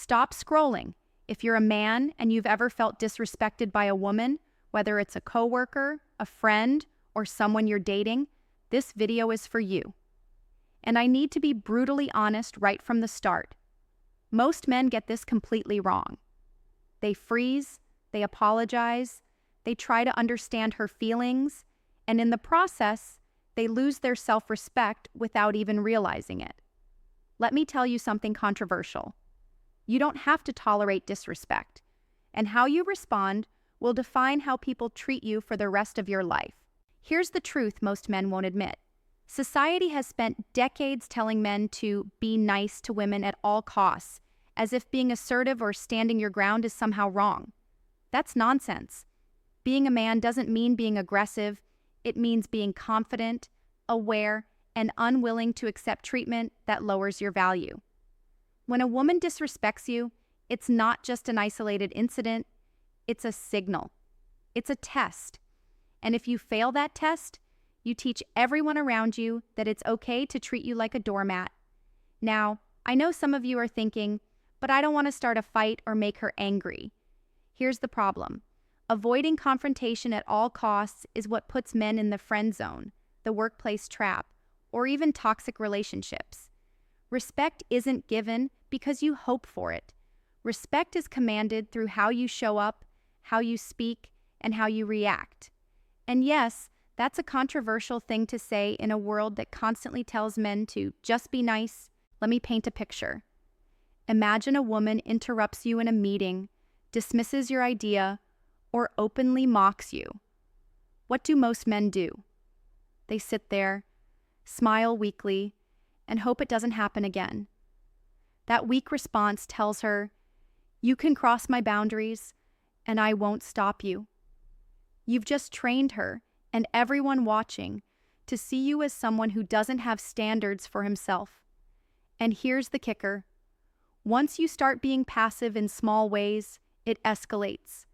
Stop scrolling. If you're a man and you've ever felt disrespected by a woman, whether it's a coworker, a friend, or someone you're dating, this video is for you. And I need to be brutally honest right from the start. Most men get this completely wrong. They freeze, they apologize, they try to understand her feelings, and in the process, they lose their self-respect without even realizing it. Let me tell you something controversial. You don't have to tolerate disrespect, and how you respond will define how people treat you for the rest of your life. Here's the truth most men won't admit. Society has spent decades telling men to be nice to women at all costs, as if being assertive or standing your ground is somehow wrong. That's nonsense. Being a man doesn't mean being aggressive. It means being confident, aware, and unwilling to accept treatment that lowers your value. When a woman disrespects you, it's not just an isolated incident, it's a signal. It's a test. And if you fail that test, you teach everyone around you that it's okay to treat you like a doormat. Now, I know some of you are thinking, but I don't want to start a fight or make her angry. Here's the problem. Avoiding confrontation at all costs is what puts men in the friend zone, the workplace trap, or even toxic relationships. Respect isn't given because you hope for it. Respect is commanded through how you show up, how you speak, and how you react. And yes, that's a controversial thing to say in a world that constantly tells men to just be nice. Let me paint a picture. Imagine a woman interrupts you in a meeting, dismisses your idea, or openly mocks you. What do most men do? They sit there, smile weakly, and hope it doesn't happen again. That weak response tells her, "You can cross my boundaries, and I won't stop you." You've just trained her, and everyone watching, to see you as someone who doesn't have standards for himself. And here's the kicker. Once you start being passive in small ways, it escalates.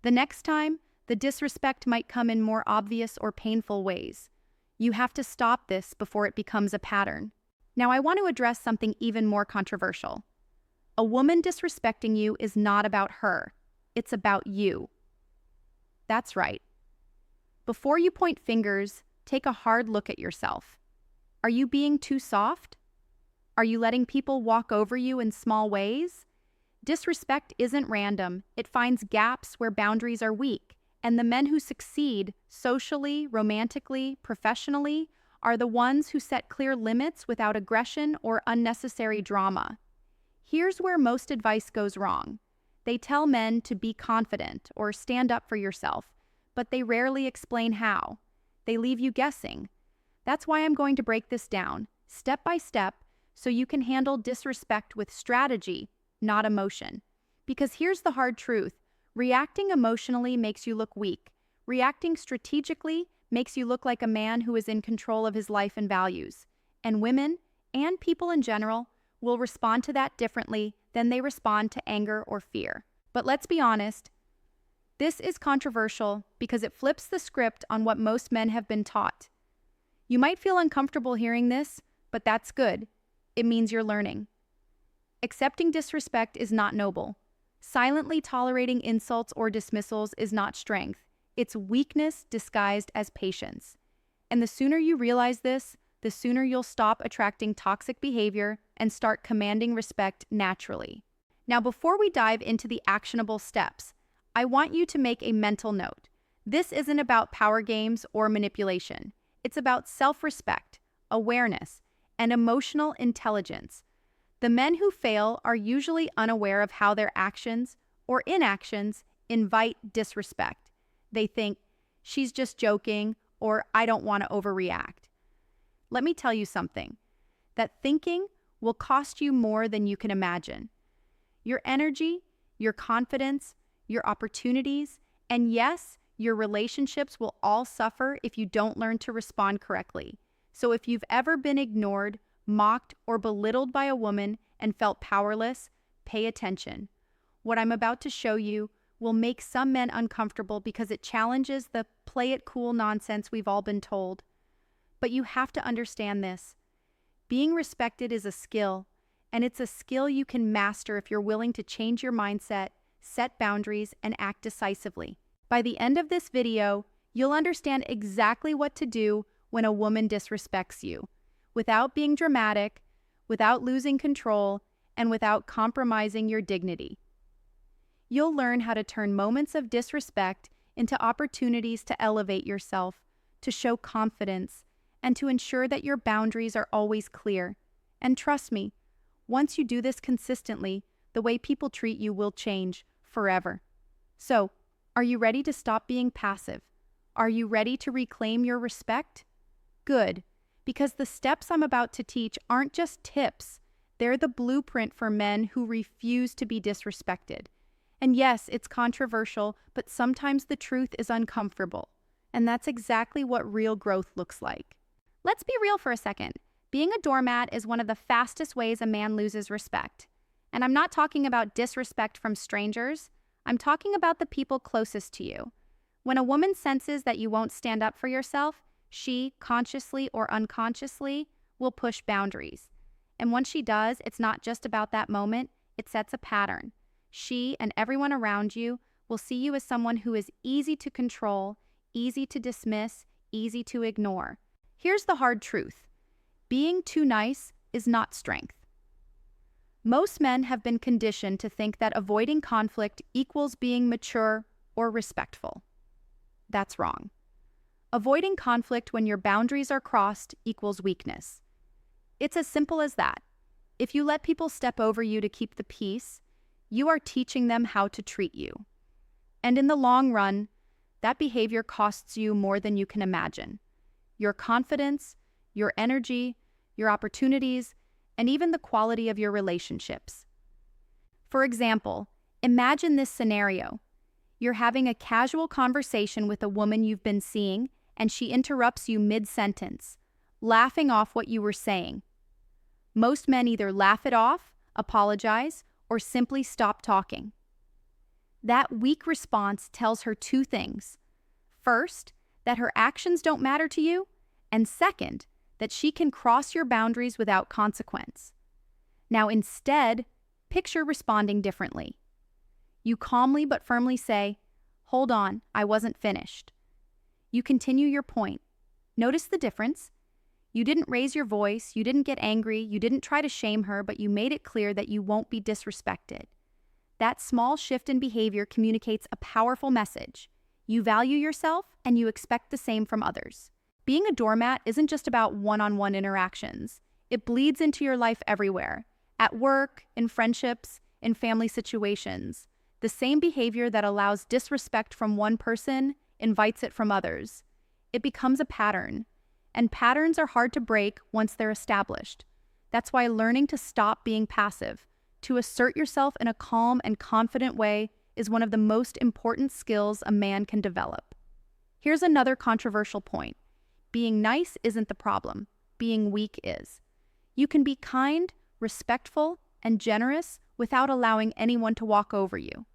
The next time, the disrespect might come in more obvious or painful ways. You have to stop this before it becomes a pattern. Now, I want to address something even more controversial. A woman disrespecting you is not about her. It's about you. That's right. Before you point fingers, take a hard look at yourself. Are you being too soft? Are you letting people walk over you in small ways? Disrespect isn't random. It finds gaps where boundaries are weak, and the men who succeed socially, romantically, professionally are the ones who set clear limits without aggression or unnecessary drama. Here's where most advice goes wrong. They tell men to be confident or stand up for yourself, but they rarely explain how. They leave you guessing. That's why I'm going to break this down, step by step, so you can handle disrespect with strategy, not emotion. Because here's the hard truth. Reacting emotionally makes you look weak. Reacting strategically makes you look like a man who is in control of his life and values. And women, and people in general, will respond to that differently than they respond to anger or fear. But let's be honest, this is controversial because it flips the script on what most men have been taught. You might feel uncomfortable hearing this, but that's good. It means you're learning. Accepting disrespect is not noble. Silently tolerating insults or dismissals is not strength. It's weakness disguised as patience. And the sooner you realize this, the sooner you'll stop attracting toxic behavior and start commanding respect naturally. Now, before we dive into the actionable steps, I want you to make a mental note. This isn't about power games or manipulation. It's about self-respect, awareness, and emotional intelligence. The men who fail are usually unaware of how their actions or inactions invite disrespect. They think, "She's just joking," or "I don't want to overreact." Let me tell you something. That thinking will cost you more than you can imagine. Your energy, your confidence, your opportunities, and yes, your relationships will all suffer if you don't learn to respond correctly. So if you've ever been ignored, mocked, or belittled by a woman and felt powerless, pay attention. What I'm about to show you will make some men uncomfortable because it challenges the play it cool nonsense we've all been told. But you have to understand this. Being respected is a skill, and it's a skill you can master if you're willing to change your mindset, set boundaries, and act decisively. By the end of this video, you'll understand exactly what to do when a woman disrespects you, without being dramatic, without losing control, and without compromising your dignity. You'll learn how to turn moments of disrespect into opportunities to elevate yourself, to show confidence, and to ensure that your boundaries are always clear. And trust me, once you do this consistently, the way people treat you will change forever. So, are you ready to stop being passive? Are you ready to reclaim your respect? Good, because the steps I'm about to teach aren't just tips. They're the blueprint for men who refuse to be disrespected. And yes, it's controversial, but sometimes the truth is uncomfortable. And that's exactly what real growth looks like. Let's be real for a second. Being a doormat is one of the fastest ways a man loses respect. And I'm not talking about disrespect from strangers. I'm talking about the people closest to you. When a woman senses that you won't stand up for yourself, she, consciously or unconsciously, will push boundaries. And once she does, it's not just about that moment, it sets a pattern. She and everyone around you will see you as someone who is easy to control, easy to dismiss, easy to ignore. Here's the hard truth. Being too nice is not strength. Most men have been conditioned to think that avoiding conflict equals being mature or respectful. That's wrong. Avoiding conflict when your boundaries are crossed equals weakness. It's as simple as that. If you let people step over you to keep the peace, you are teaching them how to treat you. And in the long run, that behavior costs you more than you can imagine. Your confidence, your energy, your opportunities, and even the quality of your relationships. For example, imagine this scenario. You're having a casual conversation with a woman you've been seeing, and she interrupts you mid-sentence, laughing off what you were saying. Most men either laugh it off, apologize, or simply stop talking. That weak response tells her two things. First, that her actions don't matter to you, and second, that she can cross your boundaries without consequence. Now instead, picture responding differently. You calmly but firmly say, "Hold on, I wasn't finished." You continue your point. Notice the difference. You didn't raise your voice, you didn't get angry, you didn't try to shame her, but you made it clear that you won't be disrespected. That small shift in behavior communicates a powerful message. You value yourself, and you expect the same from others. Being a doormat isn't just about one-on-one interactions. It bleeds into your life everywhere. At work, in friendships, in family situations. The same behavior that allows disrespect from one person invites it from others. It becomes a pattern. And patterns are hard to break once they're established. That's why learning to stop being passive, to assert yourself in a calm and confident way, is one of the most important skills a man can develop. Here's another controversial point. Being nice isn't the problem. Being weak is. You can be kind, respectful, and generous without allowing anyone to walk over you.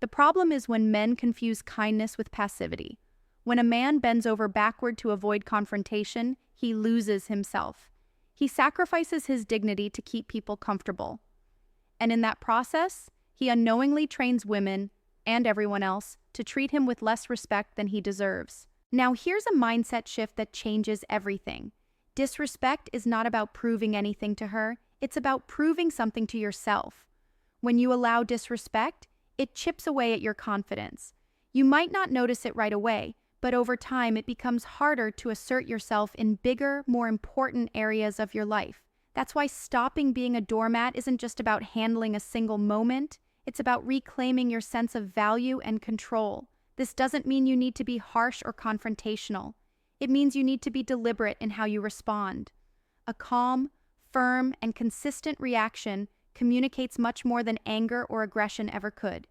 The problem is when men confuse kindness with passivity. When a man bends over backward to avoid confrontation, he loses himself. He sacrifices his dignity to keep people comfortable. And in that process, he unknowingly trains women, and everyone else, to treat him with less respect than he deserves. Now here's a mindset shift that changes everything. Disrespect is not about proving anything to her, it's about proving something to yourself. When you allow disrespect, it chips away at your confidence. You might not notice it right away, but over time it becomes harder to assert yourself in bigger, more important areas of your life. That's why stopping being a doormat isn't just about handling a single moment, it's about reclaiming your sense of value and control. This doesn't mean you need to be harsh or confrontational. It means you need to be deliberate in how you respond. A calm, firm, and consistent reaction communicates much more than anger or aggression ever could.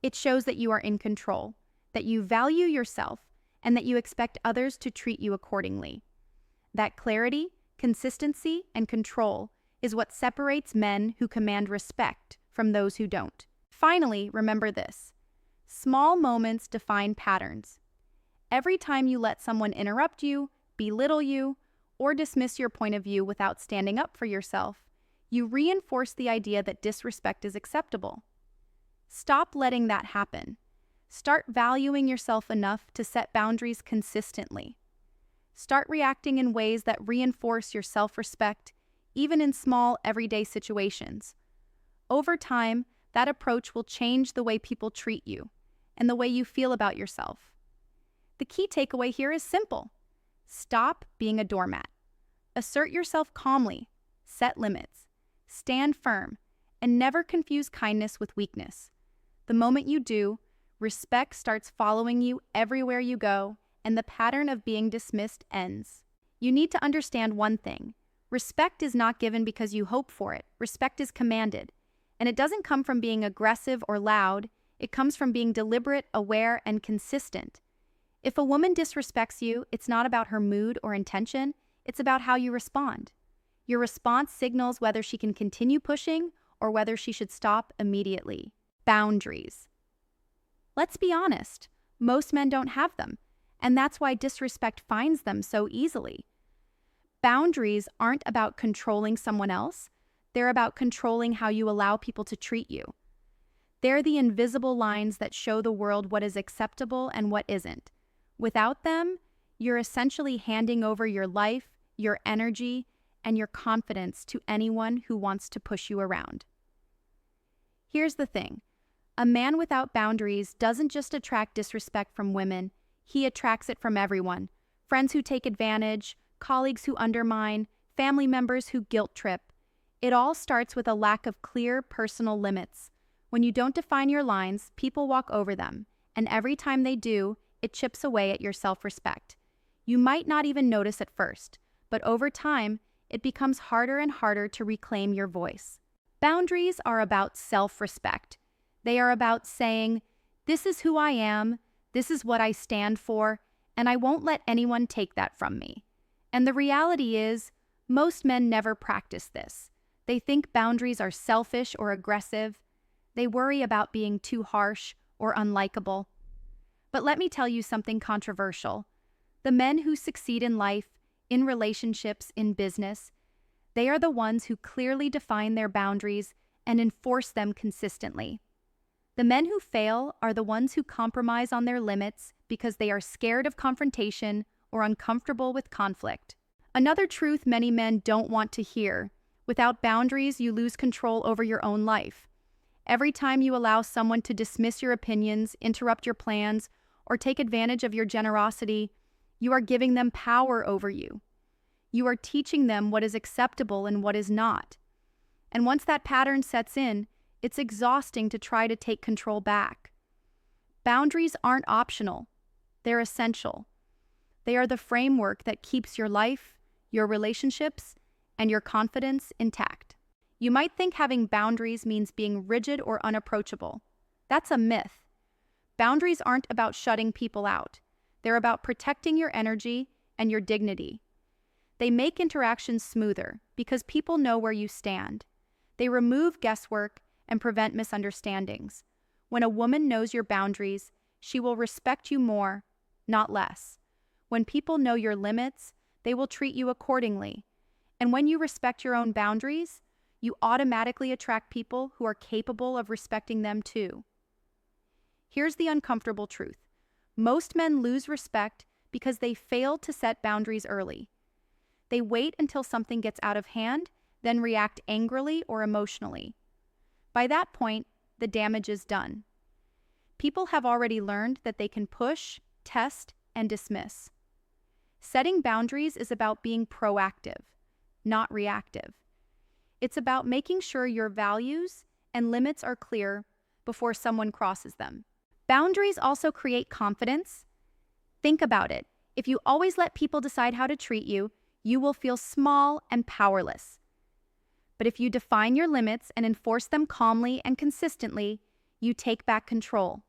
It shows that you are in control, that you value yourself, and that you expect others to treat you accordingly. That clarity, consistency, and control is what separates men who command respect from those who don't. Finally, remember this. Small moments define patterns. Every time you let someone interrupt you, belittle you, or dismiss your point of view without standing up for yourself, you reinforce the idea that disrespect is acceptable. Stop letting that happen. Start valuing yourself enough to set boundaries consistently. Start reacting in ways that reinforce your self-respect, even in small, everyday situations. Over time, that approach will change the way people treat you and the way you feel about yourself. The key takeaway here is simple. Stop being a doormat. Assert yourself calmly, set limits, stand firm, and never confuse kindness with weakness. The moment you do, respect starts following you everywhere you go, and the pattern of being dismissed ends. You need to understand one thing. Respect is not given because you hope for it. Respect is commanded. And it doesn't come from being aggressive or loud. It comes from being deliberate, aware, and consistent. If a woman disrespects you, it's not about her mood or intention. It's about how you respond. Your response signals whether she can continue pushing or whether she should stop immediately. Boundaries. Let's be honest, most men don't have them, and that's why disrespect finds them so easily. Boundaries aren't about controlling someone else. They're about controlling how you allow people to treat you. They're the invisible lines that show the world what is acceptable and what isn't. Without them, you're essentially handing over your life, your energy, and your confidence to anyone who wants to push you around. Here's the thing. A man without boundaries doesn't just attract disrespect from women, he attracts it from everyone. Friends who take advantage, colleagues who undermine, family members who guilt trip. It all starts with a lack of clear personal limits. When you don't define your lines, people walk over them, and every time they do, it chips away at your self-respect. You might not even notice at first, but over time, it becomes harder and harder to reclaim your voice. Boundaries are about self-respect. They are about saying, this is who I am, this is what I stand for, and I won't let anyone take that from me. And the reality is, most men never practice this. They think boundaries are selfish or aggressive. They worry about being too harsh or unlikable. But let me tell you something controversial. The men who succeed in life, in relationships, in business, they are the ones who clearly define their boundaries and enforce them consistently. The men who fail are the ones who compromise on their limits because they are scared of confrontation or uncomfortable with conflict. Another truth many men don't want to hear: without boundaries, you lose control over your own life. Every time you allow someone to dismiss your opinions, interrupt your plans, or take advantage of your generosity, you are giving them power over you. You are teaching them what is acceptable and what is not. And once that pattern sets in, it's exhausting to try to take control back. Boundaries aren't optional. They're essential. They are the framework that keeps your life, your relationships, and your confidence intact. You might think having boundaries means being rigid or unapproachable. That's a myth. Boundaries aren't about shutting people out. They're about protecting your energy and your dignity. They make interactions smoother because people know where you stand. They remove guesswork and prevent misunderstandings. When a woman knows your boundaries, she will respect you more, not less. When people know your limits, they will treat you accordingly. And when you respect your own boundaries, you automatically attract people who are capable of respecting them too. Here's the uncomfortable truth. Most men lose respect because they fail to set boundaries early. They wait until something gets out of hand, then react angrily or emotionally. By that point, the damage is done. People have already learned that they can push, test, and dismiss. Setting boundaries is about being proactive, not reactive. It's about making sure your values and limits are clear before someone crosses them. Boundaries also create confidence. Think about it. If you always let people decide how to treat you, you will feel small and powerless. But if you define your limits and enforce them calmly and consistently, you take back control.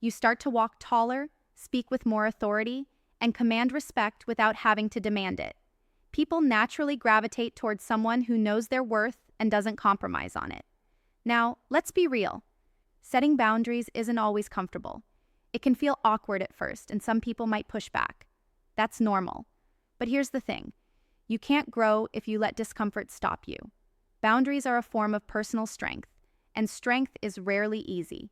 You start to walk taller, speak with more authority, and command respect without having to demand it. People naturally gravitate towards someone who knows their worth and doesn't compromise on it. Now, let's be real. Setting boundaries isn't always comfortable. It can feel awkward at first, and some people might push back. That's normal. But here's the thing. You can't grow if you let discomfort stop you. Boundaries are a form of personal strength, and strength is rarely easy.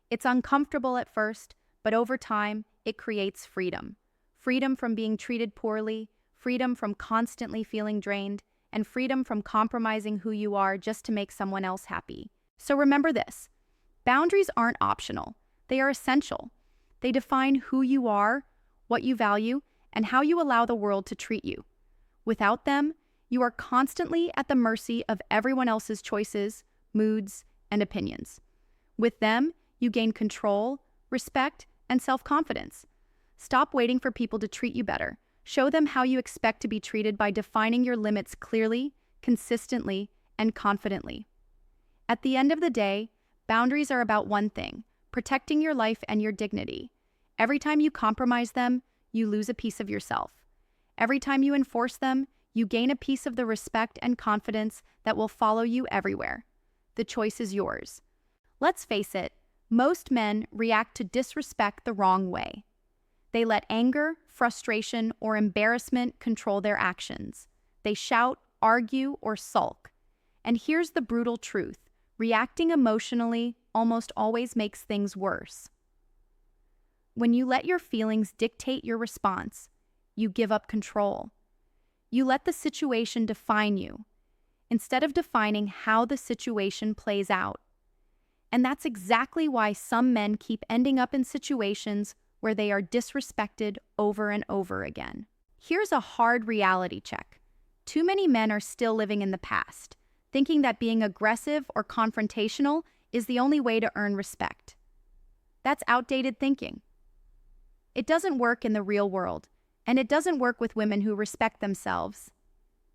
It's uncomfortable at first, but over time, it creates freedom. Freedom from being treated poorly, freedom from constantly feeling drained, and freedom from compromising who you are just to make someone else happy. So remember this: boundaries aren't optional, they are essential. They define who you are, what you value, and how you allow the world to treat you. Without them, you are constantly at the mercy of everyone else's choices, moods, and opinions. With them, you gain control, respect, and self-confidence. Stop waiting for people to treat you better. Show them how you expect to be treated by defining your limits clearly, consistently, and confidently. At the end of the day, boundaries are about one thing: protecting your life and your dignity. Every time you compromise them, you lose a piece of yourself. Every time you enforce them, you gain a piece of the respect and confidence that will follow you everywhere. The choice is yours. Let's face it, most men react to disrespect the wrong way. They let anger, frustration, or embarrassment control their actions. They shout, argue, or sulk. And here's the brutal truth: reacting emotionally almost always makes things worse. When you let your feelings dictate your response, you give up control. You let the situation define you, instead of defining how the situation plays out. And that's exactly why some men keep ending up in situations where they are disrespected over and over again. Here's a hard reality check. Too many men are still living in the past, thinking that being aggressive or confrontational is the only way to earn respect. That's outdated thinking. It doesn't work in the real world, and it doesn't work with women who respect themselves.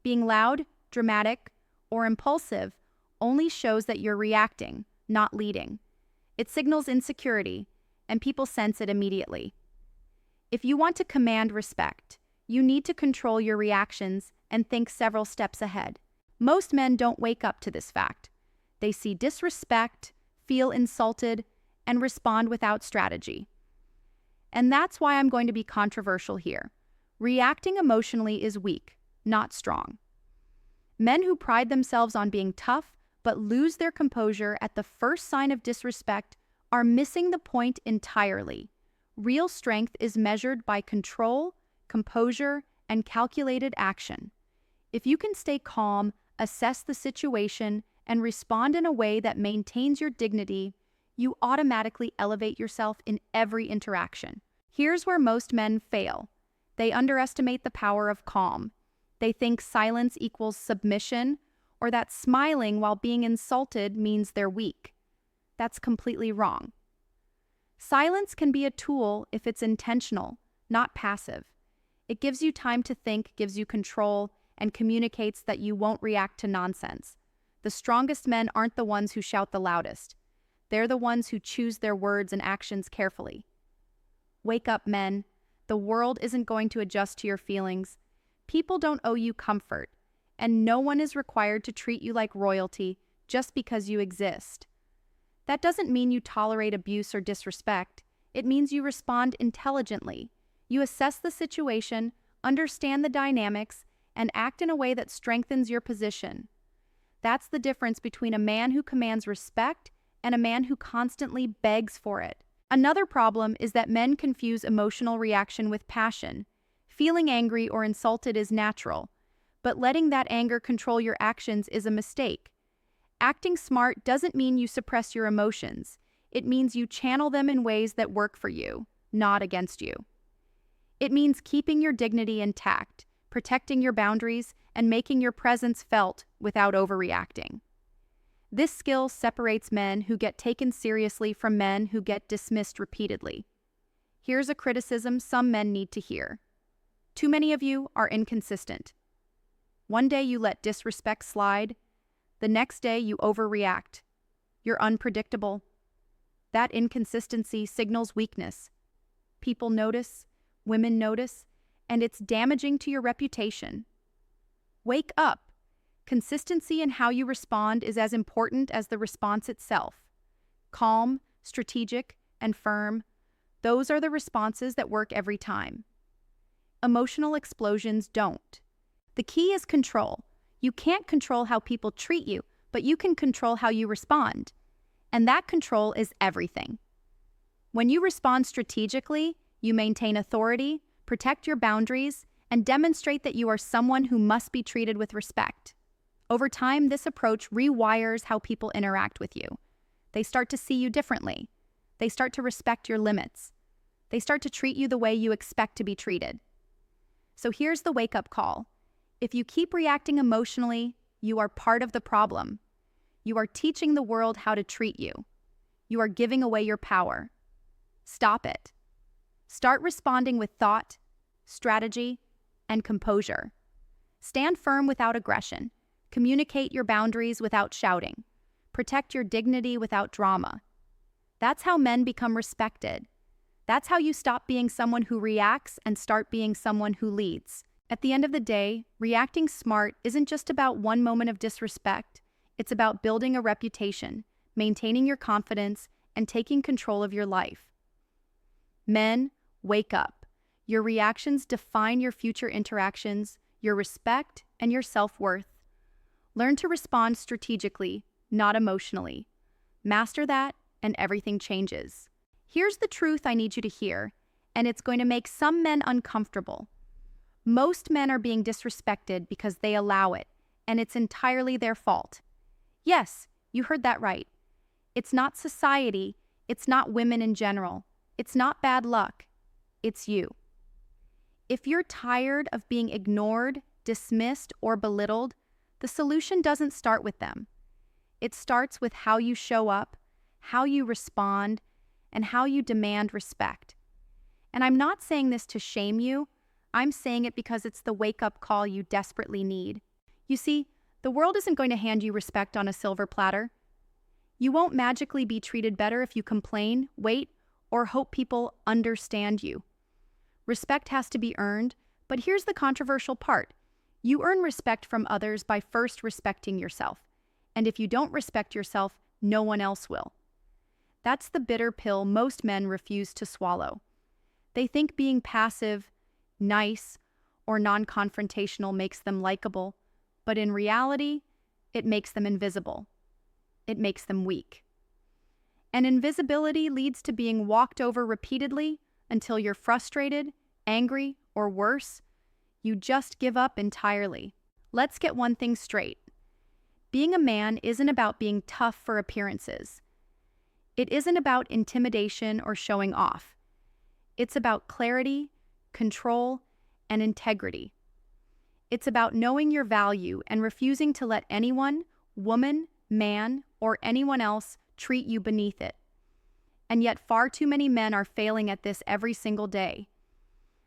Being loud, dramatic, or impulsive only shows that you're reacting, not leading. It signals insecurity, and people sense it immediately. If you want to command respect, you need to control your reactions and think several steps ahead. Most men don't wake up to this fact. They see disrespect, feel insulted, and respond without strategy. And that's why I'm going to be controversial here. Reacting emotionally is weak, not strong. Men who pride themselves on being tough but lose their composure at the first sign of disrespect are missing the point entirely. Real strength is measured by control, composure, and calculated action. If you can stay calm, assess the situation, and respond in a way that maintains your dignity, you automatically elevate yourself in every interaction. Here's where most men fail. They underestimate the power of calm. They think silence equals submission, or that smiling while being insulted means they're weak. That's completely wrong. Silence can be a tool if it's intentional, not passive. It gives you time to think, gives you control, and communicates that you won't react to nonsense. The strongest men aren't the ones who shout the loudest. They're the ones who choose their words and actions carefully. Wake up, men. The world isn't going to adjust to your feelings. People don't owe you comfort, and no one is required to treat you like royalty just because you exist. That doesn't mean you tolerate abuse or disrespect. It means you respond intelligently. You assess the situation, understand the dynamics, and act in a way that strengthens your position. That's the difference between a man who commands respect and a man who constantly begs for it. Another problem is that men confuse emotional reaction with passion. Feeling angry or insulted is natural, but letting that anger control your actions is a mistake. Acting smart doesn't mean you suppress your emotions. It means you channel them in ways that work for you, not against you. It means keeping your dignity intact, protecting your boundaries, and making your presence felt without overreacting. This skill separates men who get taken seriously from men who get dismissed repeatedly. Here's a criticism some men need to hear. Too many of you are inconsistent. One day you let disrespect slide. The next day you overreact. You're unpredictable. That inconsistency signals weakness. People notice, women notice, and it's damaging to your reputation. Wake up. Consistency in how you respond is as important as the response itself. Calm, strategic, and firm, those are the responses that work every time. Emotional explosions don't. The key is control. You can't control how people treat you, but you can control how you respond. And that control is everything. When you respond strategically, you maintain authority, protect your boundaries, and demonstrate that you are someone who must be treated with respect. Over time, this approach rewires how people interact with you. They start to see you differently. They start to respect your limits. They start to treat you the way you expect to be treated. So here's the wake-up call. If you keep reacting emotionally, you are part of the problem. You are teaching the world how to treat you. You are giving away your power. Stop it. Start responding with thought, strategy, and composure. Stand firm without aggression. Communicate your boundaries without shouting. Protect your dignity without drama. That's how men become respected. That's how you stop being someone who reacts and start being someone who leads. At the end of the day, reacting smart isn't just about one moment of disrespect. It's about building a reputation, maintaining your confidence, and taking control of your life. Men, wake up. Your reactions define your future interactions, your respect, and your self-worth. Learn to respond strategically, not emotionally. Master that, and everything changes. Here's the truth I need you to hear, and it's going to make some men uncomfortable. Most men are being disrespected because they allow it, and it's entirely their fault. Yes, you heard that right. It's not society, it's not women in general, it's not bad luck, it's you. If you're tired of being ignored, dismissed, or belittled, the solution doesn't start with them. It starts with how you show up, how you respond, and how you demand respect. And I'm not saying this to shame you, I'm saying it because it's the wake-up call you desperately need. You see, the world isn't going to hand you respect on a silver platter. You won't magically be treated better if you complain, wait, or hope people understand you. Respect has to be earned, but here's the controversial part. You earn respect from others by first respecting yourself. And if you don't respect yourself, no one else will. That's the bitter pill most men refuse to swallow. They think being passive, nice, or non-confrontational makes them likable, but in reality, it makes them invisible. It makes them weak. And invisibility leads to being walked over repeatedly until you're frustrated, angry, or worse, you just give up entirely. Let's get one thing straight. Being a man isn't about being tough for appearances. It isn't about intimidation or showing off. It's about clarity, control, and integrity. It's about knowing your value and refusing to let anyone, woman, man, or anyone else treat you beneath it. And yet far too many men are failing at this every single day.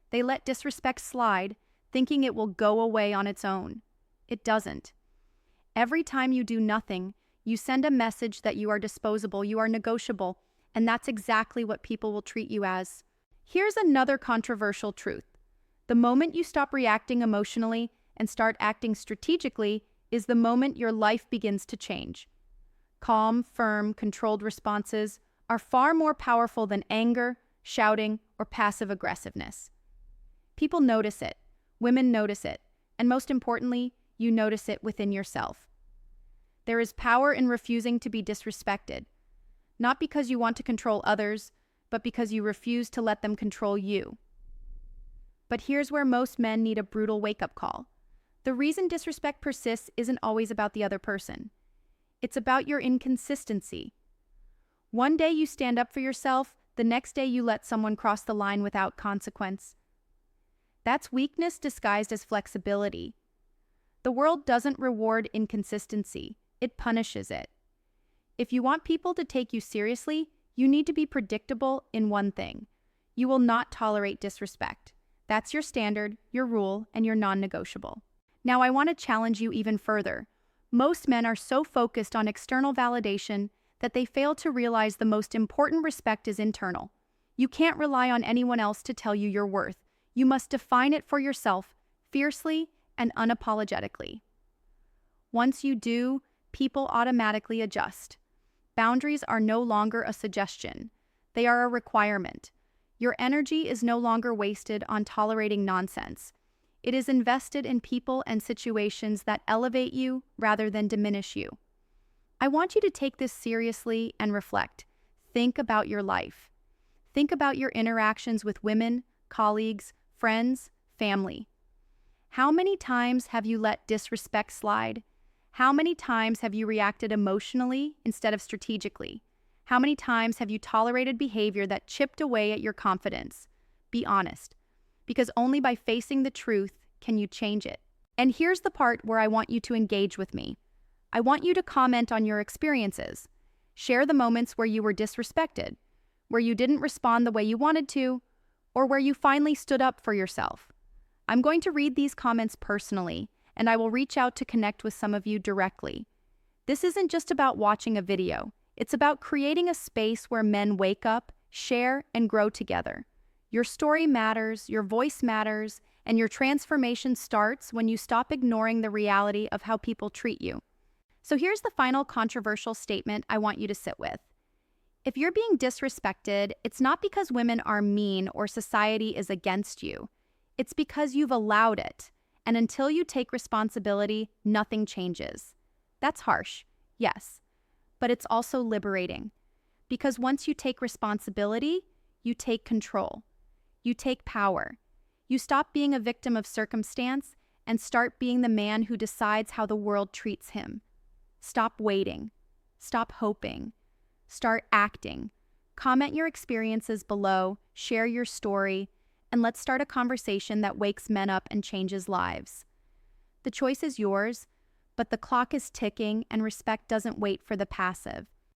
They let disrespect slide, thinking it will go away on its own. It doesn't. Every time you do nothing, you send a message that you are disposable, you are negotiable, and that's exactly what people will treat you as. Here's another controversial truth. The moment you stop reacting emotionally and start acting strategically is the moment your life begins to change. Calm, firm, controlled responses are far more powerful than anger, shouting, or passive aggressiveness. People notice it, women notice it, and most importantly, you notice it within yourself. There is power in refusing to be disrespected, not because you want to control others, but because you refuse to let them control you. But here's where most men need a brutal wake-up call. The reason disrespect persists isn't always about the other person. It's about your inconsistency. One day you stand up for yourself, the next day you let someone cross the line without consequence. That's weakness disguised as flexibility. The world doesn't reward inconsistency, it punishes it. If you want people to take you seriously, you need to be predictable in one thing. You will not tolerate disrespect. That's your standard, your rule, and your non-negotiable. Now I want to challenge you even further. Most men are so focused on external validation that they fail to realize the most important respect is internal. You can't rely on anyone else to tell you your worth. You must define it for yourself, fiercely and unapologetically. Once you do, people automatically adjust. Boundaries are no longer a suggestion. They are a requirement. Your energy is no longer wasted on tolerating nonsense. It is invested in people and situations that elevate you rather than diminish you. I want you to take this seriously and reflect. Think about your life. Think about your interactions with women, colleagues, friends, family. How many times have you let disrespect slide? How many times have you reacted emotionally instead of strategically? How many times have you tolerated behavior that chipped away at your confidence? Be honest, because only by facing the truth can you change it. And here's the part where I want you to engage with me. I want you to comment on your experiences. Share the moments where you were disrespected, where you didn't respond the way you wanted to, or where you finally stood up for yourself. I'm going to read these comments personally, and I will reach out to connect with some of you directly. This isn't just about watching a video. It's about creating a space where men wake up, share, and grow together. Your story matters, your voice matters, and your transformation starts when you stop ignoring the reality of how people treat you. So here's the final controversial statement I want you to sit with. If you're being disrespected, it's not because women are mean or society is against you. It's because you've allowed it. And until you take responsibility, nothing changes. That's harsh, yes, but it's also liberating. Because once you take responsibility, you take control. You take power. You stop being a victim of circumstance and start being the man who decides how the world treats him. Stop waiting. Stop hoping. Start acting. Comment your experiences below, share your story, and let's start a conversation that wakes men up and changes lives. The choice is yours, but the clock is ticking and respect doesn't wait for the passive.